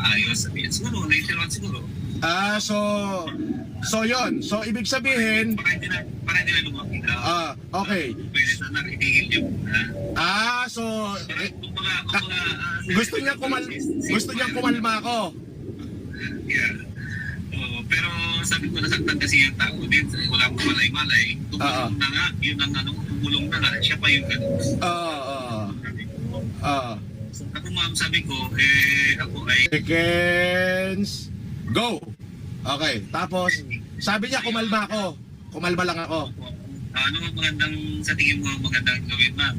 maayos. Sabihin, siguro, later on siguro. So yun. So ibig sabihin, Para hindi na lumaki. okay. Pwede na itigil niyo muna. So Kumbaga, gusto niya kumalma ako. Yeah. Pero sabi ko, nasaktan kasi yung tao din. Wala akong malay-malay. Tumulong na nga. Yun ang tumulong na nga. Siya pa yung ganun. So, ako ma'am, sabi ko, ako ay... Seconds. Go! Okay, tapos sabi niya kumalma ako. Kumalma lang ako. Ano ang magandang, sa tingin mo, magandang gawin ma'am?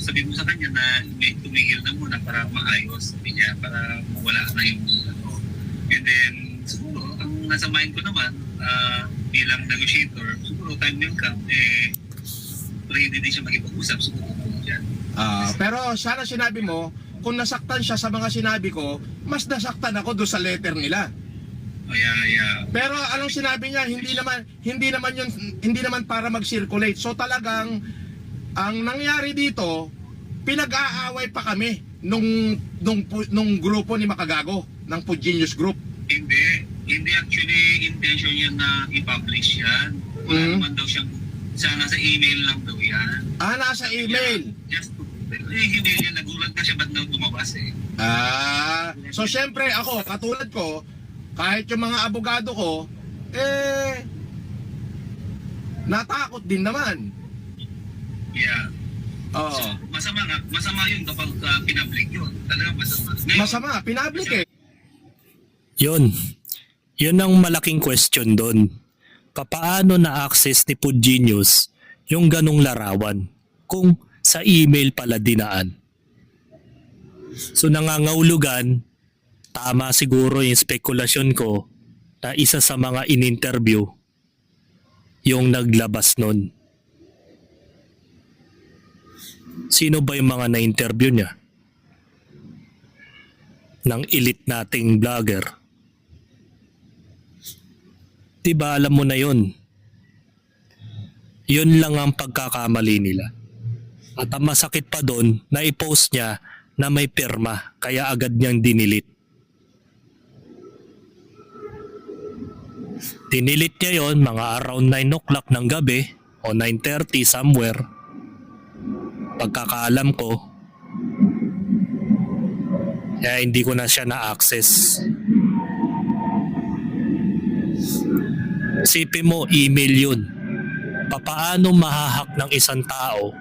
Sabi mo sa kanya na may tumigil na muna para maayos. Sabi niya, para mawala na yung and then, siguro, ang nasa mind ko naman, bilang negotiator, siguro time will come, ready din siya makipag-usap siguro dyan. Pero sana sinabi mo, kung nasaktan siya sa mga sinabi ko, mas nasaktan ako doon sa letter nila. Yeah. Pero anong sinabi niya, hindi naman para mag-circulate. So talagang ang nangyari dito, pinag-aaway pa kami nung grupo ni Makagago, ng Pugenius Group. Hindi actually intention yan na i-publish yan. Wala naman daw siyang, nasa email lang daw yan. Nasa email. Just hindi yan, nagulat ka siya, ba't na lumabas So syempre ako, katulad ko, kahit yung mga abogado ko, natakot din naman. Yeah. Oo. So, masama yun kapag pinablik yun. Talagang masama. Ngayon, Masama, pinablik eh. Yun ang malaking question doon. Paano na-access ni Pugenius yung ganong larawan kung sa email pala dinaan? So nangangahulugan, tama siguro yung spekulasyon ko na isa sa mga in-interview yung naglabas nun. Sino ba yung mga na-interview niya? Ng elite nating vlogger. Diba alam mo na yun? Yun lang ang pagkakamali nila. At ang masakit pa doon, na i-post niya na may pirma, kaya agad niyang dinilit. Dinilit niya yon mga around 9 o'clock ng gabi o 9:30 somewhere. Pagkakaalam ko, kaya hindi ko na siya na-access. Isipin mo, email yun. Paano mahahak ng isang tao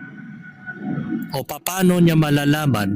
o paano niya malalaman